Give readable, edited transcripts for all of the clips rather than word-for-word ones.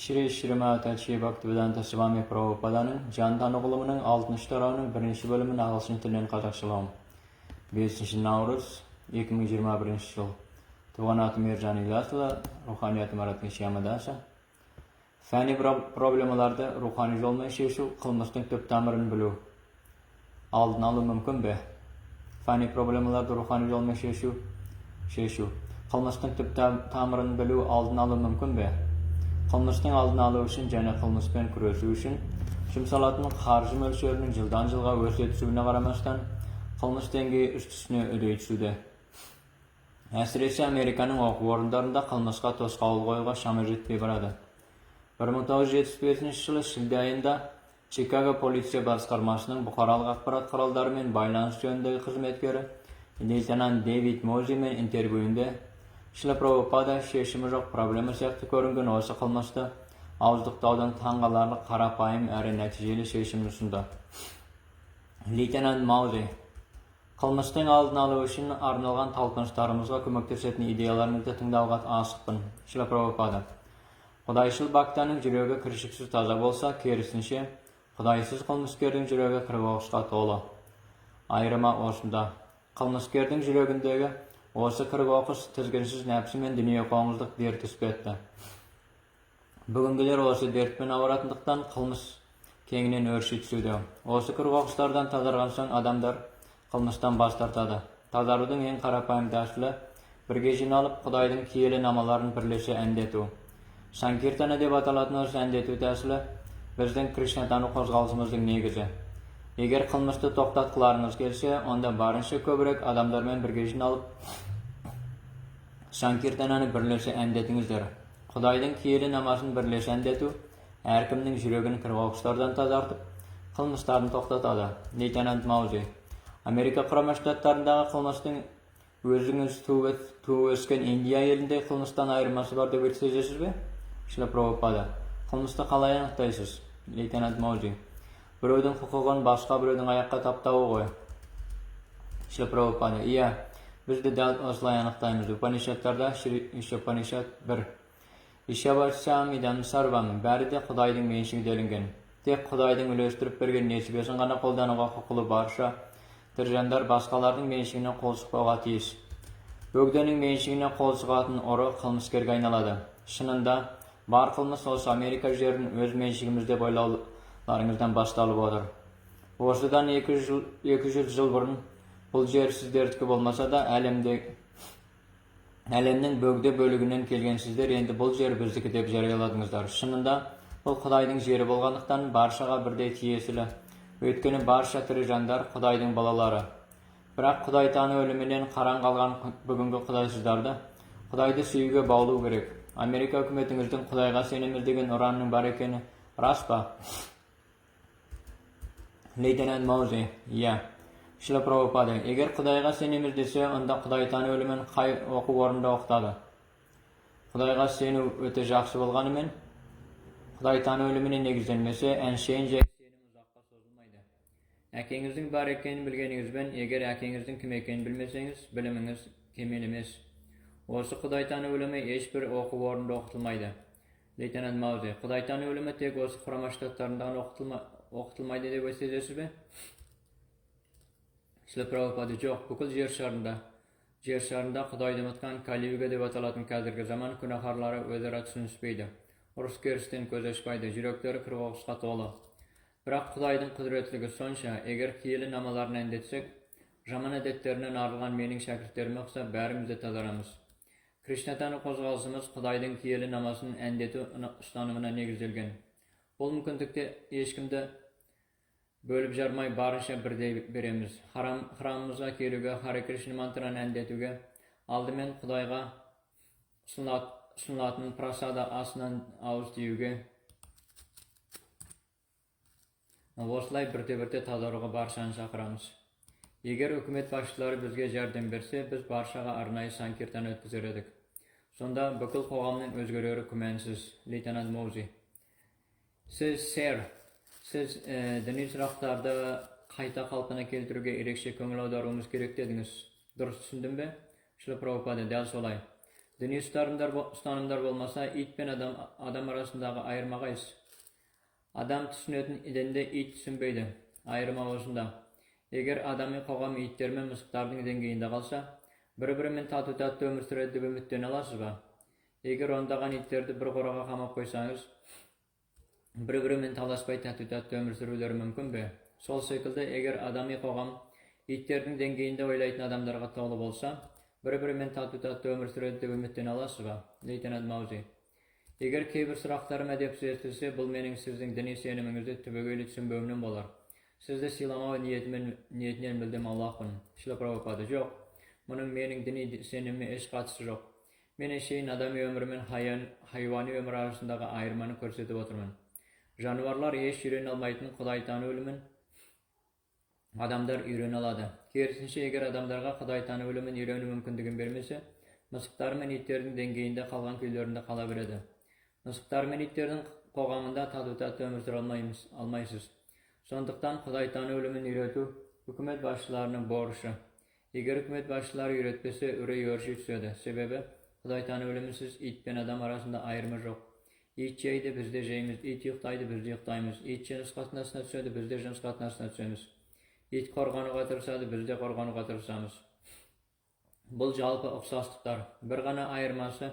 Shri Srimad Bhaktivedanta Swami Prabhupadaның Jantan Oğlumu'nun 6. tarağının 1. bölümünü ağılsın tilden qataqşılam. 5. Navruz 2021 yıl. Tuğan atı Mercan İlyaslı, ruhaniyatı Marat Nişyamadasa. Fani problemalarda ruhani olmay şeşu, qılmыстың töp tamirini bilü. Aldın alу mümkün be. Fani problemalarda ruhani olmay şeşu, qılmыстың töp tamirini bilü aldın alу mümkün be. Qılmыстың aldını alу үшін және qılmıспен күресу үшін жұмсалатын қаржы мөлшерінің жылдан жылға өсе түсуіне қарамастан qılмыс деңгейі үстісіне үдей түсуде. Әсіресе Американың оқу орындарында qılмысқа тосқауыл қоюға шамы жетпей барады. 1975 жылы шілде айында Чикаго полиция басқармасының бұқаралық ақпарат құралдарымен байланыс жөніндегі қызметкері лейтенант Дэвид Мозимен интервьюінде Шила Прабхупада шешімі жоқ проблема сияқты көрінген осы қылмысты ауыздықтаудың таңғаларлық қарапайым әрі нәтижелі шешімін ұсынды. Лейтенант Маузи, қылмыстың алдын алу үшін арналған талпыныстарымызға көмектесетін идеяларыңызды тыңдауға асықпын. Шила Прабхупада, Құдайшыл бактаның жүрегі кіршіксіз таза болса, керісінше, Құдайсыз қылмыскердің жүрегі кірбоғысқа толы. Айырма осында. Қылмыскердің жүрегіндегі осы кірбоқыс тізгінсіз нәпсі мен дүние қоңыздық дерт іспетті. Бүгінгілер осы дертпен ауыратындықтан қылмыс кеңінен өрши түсуде. Осы кірбоқыстардан тазарған соң адамдар қылмыстан бас тартады. Тазарудың ең қарапайым тәсілі бірге жиналып Құдайдың киелі намаларын бірлесе әндету. Санкиртана деп аталатын осы әндету тәсілі біздің Кришнатану қозғалысымыздың негізі. Егер қылмысты тоқтатқыларыңыз келсе, онда барынша көбірек адамдармен бірге жиналып Санкиртананы бірлесе әндетіңіздер. Құдайдың киелі намасын бірлесе әндету әркімнің жүрегін кірбоқыстардан тазартып, қылмыстарын тоқтатады. Лейтенант Маузи, Америка Құрама Штаттарындағы қылмыстың өзіңіз туып өскен Индия елінде қылмыстан айырмасы бар деп сезесіз бе? Шила Прабхупада, қылмысты қалай анықтайсыз? Лейтенант Маузи, біреудің құқығын басқа біреудің аяққа таптауы ғой. Шила Прабхупада, иә, біз де дәл осылай анықтаймыз. Упанишаттарда Ишопанишат 1. Ишавачам идам сарвам, бәрі де Құдайдың меншігі делінген. Тек Құдайдың үлестіріп берген несібесін ғана қолдануға құқылы барша тіржандар басқалардың меншігіне қол сұқпауға тиіс. Бөгденің меншігіне қол сұғатын ұры қылмыскерге айналады. Шынында бар қылмыс осы Америка жерін өз меншігіміз деп ойлауларыңыздан басталып отыр. Осыдан 200 жыл бұрын бұл жер сіздердікі болмаса да әлемнің бөгде бөлігінен келген сіздер енді бұл жер біздікі деп жарияладыңыздар. Шынында бұл Құдайдың жері болғандықтан баршаға бірдей тиесілі. Өйткені барша тірі жандар Құдайдың балалары. Бірақ Құдай таны өлімінен қараң қалған бүгінгі Құдайсыздарды Құдайды сүюге баулу керек. Америка үкіметіңіздің Құдайға сенеміз деген ұранның бар екені рас па? Лейтенант Маузи, иә. Шила Прабхупада, егер Құдайға сенеміз десе, онда Құдай таны өлімін қай оқу орнында оқытады? Құдайға сену өте жақсы болғанымен, Құдай таны өліміне негізделмесе, әншейін жай сенім ұзаққа созылмайды. Әкеңіздің бар екенін білгеніңізбен, егер әкеңіздің кім екенін білмесеңіз, біліміңіз кемел емес. Осы Құдай таны өлімі ешбір оқу орнында оқытылмайды. Лейтенант Маузи, Құдай таны өлімі тек осы Құрама Штаттарында оқытылмайды деп сезесіз бе? Шила Прабхупада, жоқ, бүкіл жер шарында Құдайды ұмытқан Кали-юга деп аталатын қазіргі заман күнәһарлары өзара түсініспейді. Ұрыс-керістен көз ашпайды, жүректері кірбоғысқа толы. Бірақ Құдайдың құдіретлігі сонша, егер киелі намаларын әндетсек, жаман әдеттерінен арылған менің шәкірттеріме ұқсап бәріміз де тазарамыз. Кришнатану қозғалысымыз Құдайдың киелі намасын әндету ұстанымына негізделген. Бұл мүмкіндікте ешкімді бөліп жармай барынша бірдей береміз. Храмымызға келуге, Харе Кришна мантраны әндетуге, алдымен Құдайға ұсынылатын прасада асынан ауыз тиюге, осылай бірте-бірте тазаруға баршаны шақырамыз. Егер үкімет басшылары бізге жәрдем берсе, біз баршаға арнайы санкиртан өткізер едік. Сонда бүкіл қоғамның өзгерері күмәнсіз. Лейтенант Маузи, Сіз діни сұрақтарды қайта қалпына келтіруге ерекше көңіл аударуымыз керек дедіңіз. Дұрыс түсіндім бе? Шила Прабхупада, дәл солай. Dini ustanımlar bolmasa it ben adam arasındagı ayırma gays. Adam tüsünötün idende it tüsünbeydi. Ayırma bolsunda. Eger adamı kogam itlermen mısıktardın dengeyinde kalsa, bir-birimen tatı ömür süredi dep ümitlen alasız ba? Eger ondagan itlerdi bir goraga kamap koysanız, bir-birimen talasbay tatı ömür sürüleri mümkün be? Sol şekilde eger adamı kogam itlerдің dengeyinde oylaytın adamlarga toğlu bolsa, bir-birimen tatı ömür süredi dep ümitlen alasız ba? Leytenant Mauzy. Eger keybir sıraqlarıma dep zertilse, bul mening sizin dini senimiňizde tübegöýli tüsünbömden bolar. Sizde silama niyetinen bildim Allah'ın. Şila Prabhupada yok. Bunun mening dini senimi eş katısı yok. Men eşeğin adamı ömrümün hayvani ömür arasındaki ayırmanı körsetip oturman. Janvarlar eş yüreğin almaytın Kudaytanı ölümün adamlar yüreğin aladı. Kersinçe eger adamlarga Kudaytanı ölümün yüreğini mümkündigin bermese, mısıktar men itlerin dengeyinde kalgan köylerinde kala beredi. Mısıktar men itlerin kogamında tatı ömür sür almaysız. Sonduktan Kudaytanı ölümün üretü hükümet başçılarının borçlu. Eger hükümet başçıları üretmese üre yoruşu tüsödü. Sebebi Kudaytanı ölümünsüz it ben adam arasında ayrımı yok. İt yeydi bizde jeyimiz, it yıktaydı bizde yıktayımız. İt jeniz katnasına tüsödü bizde jeniz katnasına tüsömüz. İt korganuga tırsadı bizde korganuga tırsamız. Bul jalpı oksaslıklar. Bir gana ayırması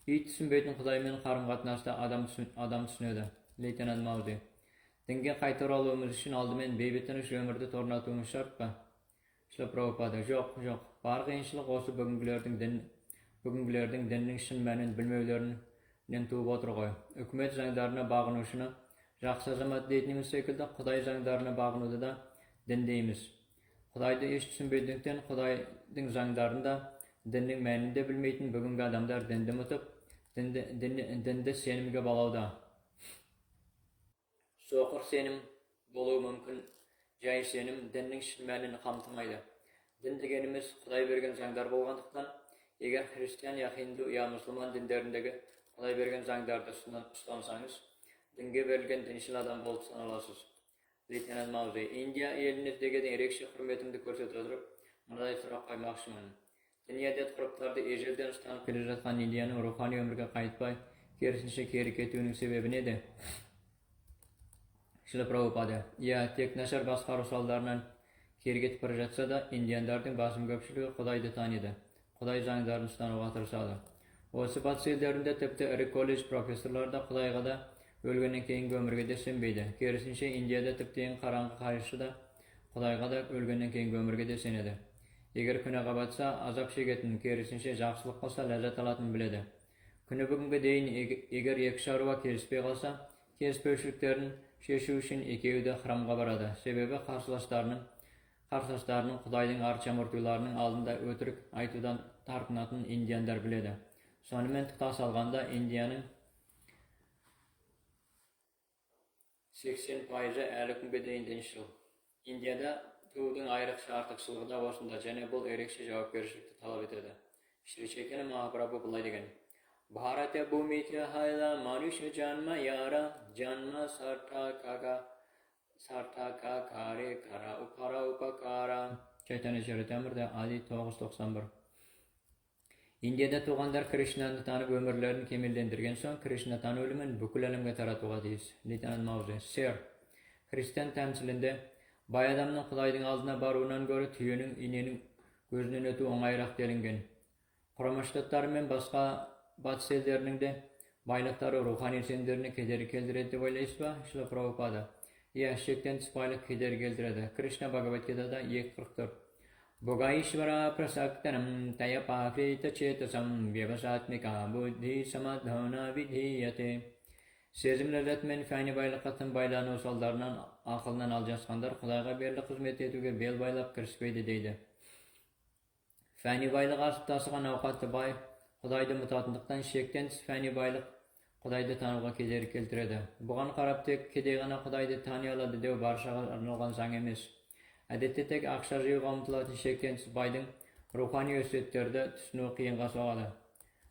it tüsünbeytin Kudaymen karım katnasında adam tüsünödü. Leytenant Mauzy. Dinge kaytar alığımız için aldımen beybetiniş ömürde tornatığımız şart ba? Şila Prabhupada, yok. Bar kıyınçılık osu bugünkülerden dinning şinmenin bilmevlerinin tuğup oturgoy. Hükümet zangdarına bağınışını jaksa zamat deytiniz şekilde Kuday zangdarına bağınıdı da dindeyimiz. Kudayda eş tüsünbeydinkten Kudaydın zangdarında dinning meninde bilmeytin bugünkü adamlar dindi mutup dinde senimge balawda. Soqur senim boluğu mümkün, jay senim dinning şinmenini kamtımaydı. Din degenimiz Kuday bergen zangdar bolgandıktan, eger Hristiyan ya Hindu ya Müslüman dinlerindeki Kuday bergen zangdarda ustansanız, dinge berilgen dinşil adam bolup sanalasız. Leytenant Mauzy, India elinizdeki erekşi hürmetimdi körset oturup, mınaday sorak koymakçımın. Dini adet kuruplarda ejelden ustanıp kele жатқан India'nın ruhani ömürge kayıtpay, kersinçe keri ketüğünün sebebi neydi? Şila Prabhupada, ya tek naşar baskaru sallarından keri getip bari жатsa da Indianlardın basım köpçülüğü Kudaydı tanıydı. Kuday zangdarını ustanığa tırsadı. Osu batı ellerinde tepte iri kolej professorlar da Kudayga da ölgenden keyingi ömürge de senbeydi. Kerisinçe India'da tepteyin karangı karışı da Kudayga da ölgenden keyingi ömürge de senedi. Eger künaga batsa azap şegetin, kerisinçe jakşılık olsa lezzet alatın biledi. Küne bugünkü deyin eger eki şaruva kerispey kalsa, kerispeyçiliklerin şeşu üçün ekevi de hramga barады. Sebebi karşılaşlarının Kudaydın arçamurtularının aldında ötürük aytudan tarpınatın Indianlar biledi. Sonымен tutas alganda India'nın 80% äli күнгө дейин dinçil. India'da tuğdun ayrıkçı artıkçılığı da başında jene bul erekçe javapkerişlikti talap etedi. Shri Chaitanya Mahaprabhu bulay degen. Bharate bhumite hayla manusha janma yara janma sarthaka kare kara upara upakara. Chaitanya Charitamrita Adi 991. India'da tuğanlar Krishna'nı tanıp ömürlerini kemillendirgen son Krishna tanı ölümün bükül alemge taratuğa deyiz. Leytenant Mauzy, Sir, Hristiyan temsilinde bay adamның Kudaydın aldına baruundan görü tüyünün inenin gözünün ötü oңайыраак делинген. Kurama Ştatları men başka batı ellerinin de baylıkları ruhani senlerini kederi keldiredi dep oylaysız ba? Şila Prabhupada. Ya şekten tыс baylık kederi keldiredi. Krishna Bhagavad Gita'da 2.44. Bhogaishvara prasaktanam tayapakrita chetasam vyavasatmika buddhi samadhana vidhiyate. Sezim lezzetmen fani baylıqatın baylağını usallarından akılından aljanskanlar Kudayga berli hizmet etüge bel baylap kirişpeydi deydi. Fani baylık asıp tasıgan avqatı bay Kudaydı mutatındıktan şekten fani baylık Kudaydı tanıga kederi keltiredi. Bugan qarap tek kedeygana Kudaydı tanıy aladı dev barşaga arnalgan saң emes. Adette tek akşar jeyga umtılatın şekten baydın ruhani ösretlerді tüsünü kıyınga soğadı.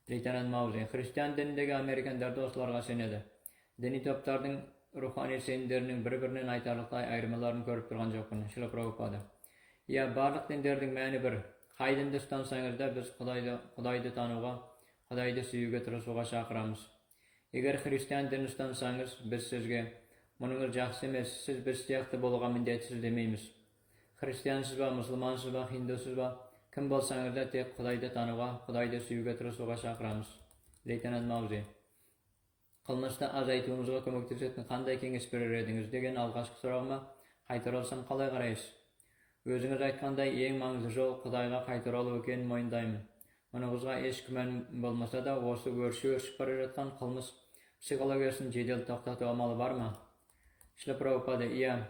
Leytenant Mauzy, Hristiyan dinindeki Amerikanlar dostlarga senedi. Dini toplardın ruhani senlerinin bir-birinin aytarlıqtay ayrımalarını görüp durgan jokmun. Şila Prabhupada. Ya barlıq dinlerдің мәni bir. Kaydındı tutansaňızda biz Kudaydı tanıga Құдайды сүюге тырысуға шақырамыз. Егер христиан дін ұстансаңыз, біз сізге мұныңыз жақсы емес, сіз біз сияқты болуға міндетсіз демейміз. Христиансыз ба, мұсылмансыз ба, хиндусыз ба, кім болсаңыз да тек Құдайды тануға, Құдайды сүюге тырысуға шақырамыз. Лейтенант Маузи: қылмысты азайтуымызға көмектесетін қандай кеңес берер едіңіз деген алғашқы сұрағыма қайта оралсам қалай қарайсыз? Өзіңіз айтқандай, ең маңызды жол Құдайға қайта оралу екенін мойындаймын. Мұныңызға еш күмән болмаса да, осы өршіп бара жатқан қылмыс психологиясын жедел тоқтату амалы бар ма? Шрила Прабхупада: иә,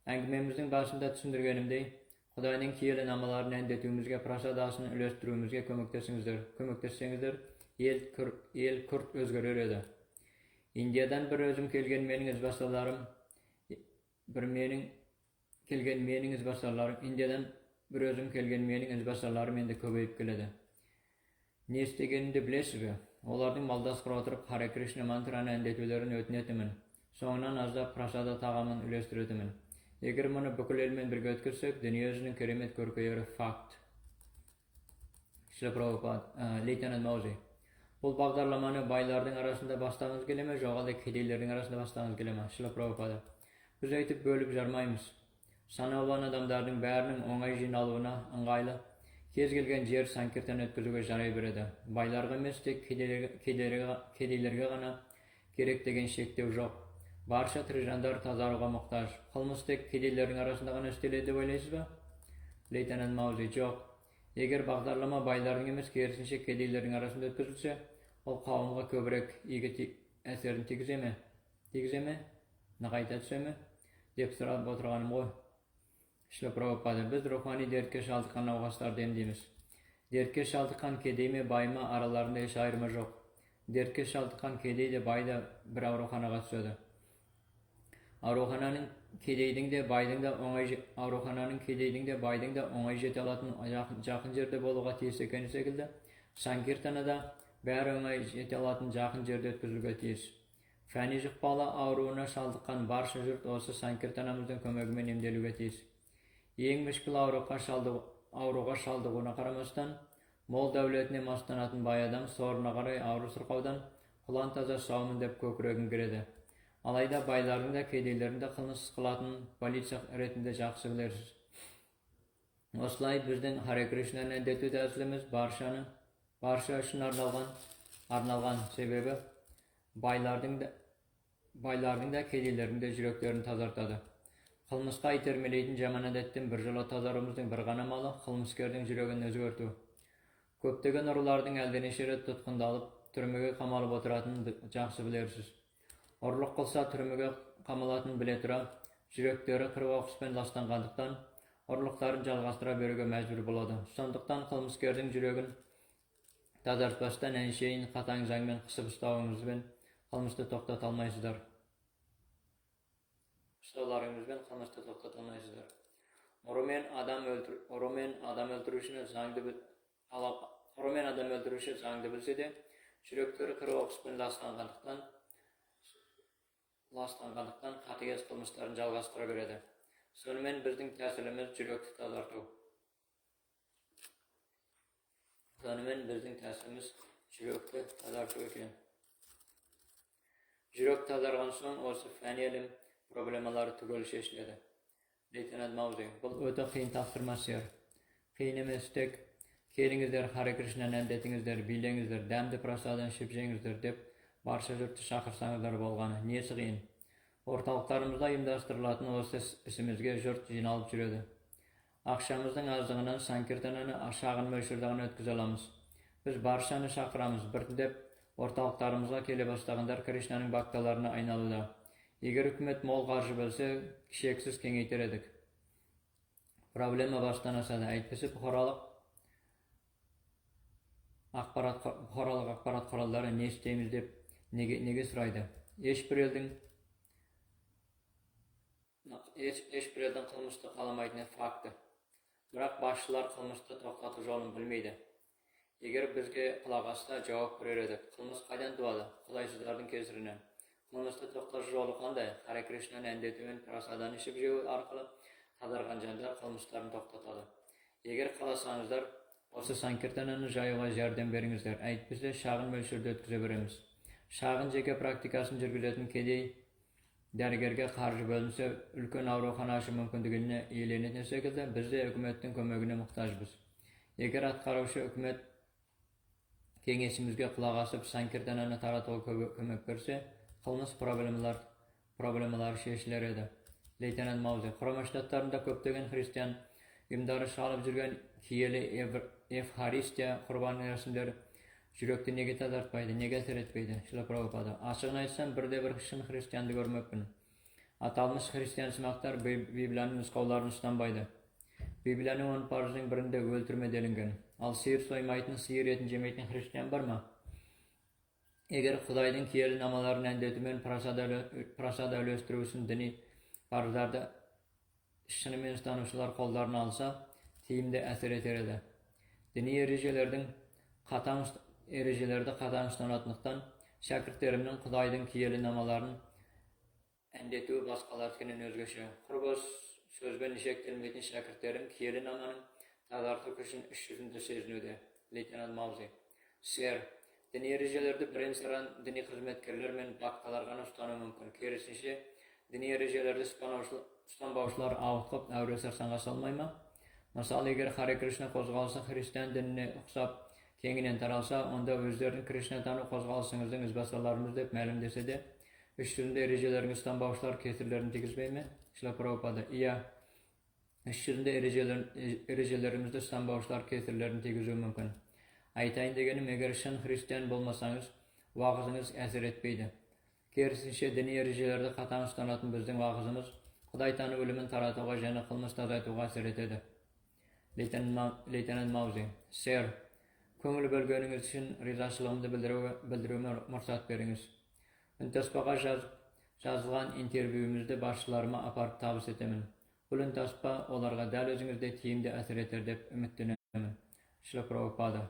әңгімеміздің басында түсіндіргенімдей, Құдайдың киелі намаларын әндетуімізге, прасадасын үлестіруімізге көмектессеңіздер, ел күрт өзгерер еді. Индиядан бір өзім келген менің ізбасарларым, енді көбейіп келеді. Не істегенімді білесіз бе? Олардың малдас құра отырып Харе Кришна мантраны әндетулерін өтінетімін. Соңынан аздап прасада тағамын үлестіретімін. Егер мұны бүкіл елмен бірге өткізсек, дүниежүзінің керемет көркейері факт. Шрила Прабхупада: Лейтенант Маузи: бұл бағдарламаны байлардың арасында бастағыңыз келе ме, жоқ әлде кедейлердің арасында бастағыңыз келе ме? Шрила Прабхупада: біз өйтіп бөліп жармаймыз. Санаулы адамдардың бәрінің оңай жиналуына ыңғайлы кез келген жер санкиртан өткізуге жарай береді. Байларға емес, тек кедейлерге ғана керек деген шектеу жоқ. Барша тірі жандар тазаруға мұқтаж. Қылмыс тек кедейлердің арасында ғана істеледі деп ойлайсыз ба? Лейтенант Маузи: жоқ. Егер бағдарлама байлардың емес, керісінше кедейлердің арасында өткізілсе, ол қауымға көбірек игі әсерін тигізе ме? Нығайта түсе ме? Деп сұрап отырғаным ғой. Шрила Прабхупада: біз рухани дертке шалдыққан науқастарды емдейміз. Дертке шалдыққан кедей ме, бай ма, араларында еш айырма жоқ. Дертке шалдыққан кедей де, бай да бір ауруханаға түседі. Аурухананың кедейдің де, байдың да оңай жете алатын жақын жерде болуға тиіс екені секілді, санкиртанада бәрі оңай жете алатын жақын жерде өткізілуге тиіс. Фәни жұқпалы ауруына шалдыққан барша жұрт осы санкиртанамыздың көмегімен емделуге тиіс. Ең мүшкіл ауруға шалдығуына қарамастан, мол дәулетіне мастанатын бай адам сорына қарай ауру сырқаудан құлан таза саумын деп көкірегін кіреді. Алайда байлардың да, кедейлердің де қылмыс қылатын полиция ретінде жақсы білерсіз. Осылай біздің Харе Кришнаны әндету тәсіліміз барша үшін арналған, себебі байлардың да, кедейлердің де жүректерін тазартады. Қылмысқа итермелейтін жаман әдеттен біржола тазаруымыздың бір ғана амалы қылмыскердің жүрегін өзгерту. Көптеген ұрылардың әлденеше рет тұтқындалып, түрмеге қамалып отыратынын жақсы білерсіз. Ұрлық қылса түрмеге қамалатынын біле тұра, жүректері қырық оқыспен ластанғандықтан, ұрлықтарын жалғастыра беруге мәжбүр болады. Сондықтан қылмыскердің жүрегін тазартпастан әншейін қатаң заңмен қысып ұстауыңызбен қылмысты тоқтата алмайсыздар. Ұрымен адам өлтіруші заңды білсе де, жүректері қырық оқыспен ластанғандықтан қатыгез қылмыстарын жалғастыра береді. Сонымен біздің тәсіліміз жүректі тазарту екен. Жүрек тазарған соң осы фәни әлем проблемалары түгел шешіледі. Лейтенант Маузи: бұл өте қиын тапсырма сер. Қиын емес, тек келіңіздер, Харе Кришнаны әндетіңіздер, билеңіздер, дәмді прасадан ішіп жеңіздер деп барша жұртты шақырсаңыздар болғаны. Несі қиын? Орталықтарымызда ұйымдастырылатын осы ісімізге жұрт жиналып жүреді. Ақшамыздың аздығынан санкиртананы шағын мөлшерде ғана өткізе аламыз. Біз баршаны шақырамыз. Біртіндеп орталықтарымызға келе бастағандар Кришнаның бакталарына айналуда. Егер үкімет мол қаржы бөлсе, шексіз кеңейтер едік. Проблема бастан асады. Әйтпесе бұқаралық ақпарат құралдары не істейміз деп неге сұрайды. Ешбір елдің қылмысты қаламайтыны факты. Бірақ басшылар қылмысты тоқтату жолын білмейді. Егер бізге құлақ асса, жауап берер едік. Қылмыс қайдан туады? Құдайсыздардың кесірінен. Қылмысты тоқтату жолы қандай? Харе Кришнаны әндетумен, прасадан ішіп жеу арқылы тазарған жандар қылмыстарын тоқтатады. Егер қаласаңыздар, Осы Sankirtanani joyiga yordam beringizler. Aytbizde şag'in mölçörde ötkize beremiz. Şag'in jeke praktikasını жүрgüzетін kедей därgerge qarşı bölünse ülkön awruxana aşı mümkündigini iýelenetne şekilde biz de hökümetden kömegine muhtaçbız. Eger atgarawçy hökümet kengeşimizge kulak asyp Sankirtanani taratuga kömek berse, kılmys problemalar şeşiler edi. Leytenant Mauze, Kurama Ştatlarında köpdegen Hristiyan imdary şalyp jürgen kiyeli Evharistiya kurban rasimleri jürekde nege tadartpaydy, nege seretpeydi, şula Prabhupada. Açygyny aýtsam, birde bir şyn Hristiyandy görmekmin. Atalmış Hristiyan symaklar Bibliýanyň nusgawlaryny ustanbaydy. Bibliýanyň 10 parzynyň birinde öldürme delingen. Al sihir soýmaýtyn, sihir eten jemeýtyn Hristiyan barma? Eger Hudaýdyň kiyeli namalaryny endetmen prasada ölöstürüsün dini parzlarda şynymen tanuşlar kollarına alsa, tiyimde äsir eteredi. Dini erejelerde kataň ustanatnykdan şäkirtlerimden Hudaýdyň kiyeli namalaryny endetүү baskalarkenen özgeçe. Qurbos sözben işeklenmeýän şäkirtlerim kiyeli namanyň tadartyk üçün iş ýüzünde sezinýärdi. Leytenant Mauze, Ser, dini erejelerde birinçiran dini hyzmetkerler men bakkalarga ustany mümkin. Kerisinçe, dini erejelerde ustanbawçylar awtyp äwresler saňa salmaýma. Masalan, eger Hare Krishna kozgalsa Hristiyan dinine uksap kenginen taralsa, onda özlerinin Krishna tanı kozgalsyňyzdyň izbasalarymyz dep ma'lum desede, üstünde erejeleriniň ustanbawçylar kesirlerini tegizmeými? Şula Prabhupada, iya. Üstünde erejelerimizde ustanbawçylar kesirlerini tegizүү mümkin. Aytaýyn degenim, eger şyn Hristiyan bolmasaňyz, wagyzyňyz äsir etmeýdi. Kersinçe dini erejelerde kataň ustanatyn bizdiň wagyzymyz Hudaý tanı ölümün taratuga jana kılmys tazaytuga äsir etedi. Leytenant Mauze, Ser, köňül bölgeniňiz üçin rizaçylygymdy bildirүүme mursat beriňiz. Üntaspaga жазылган interwiýumyzda başlaryma aparyp tabys etemin. Bu üntaspa olarga däl özüňizde tiyimde äsir eter dep ümitlenemin. Şula Prabhupada.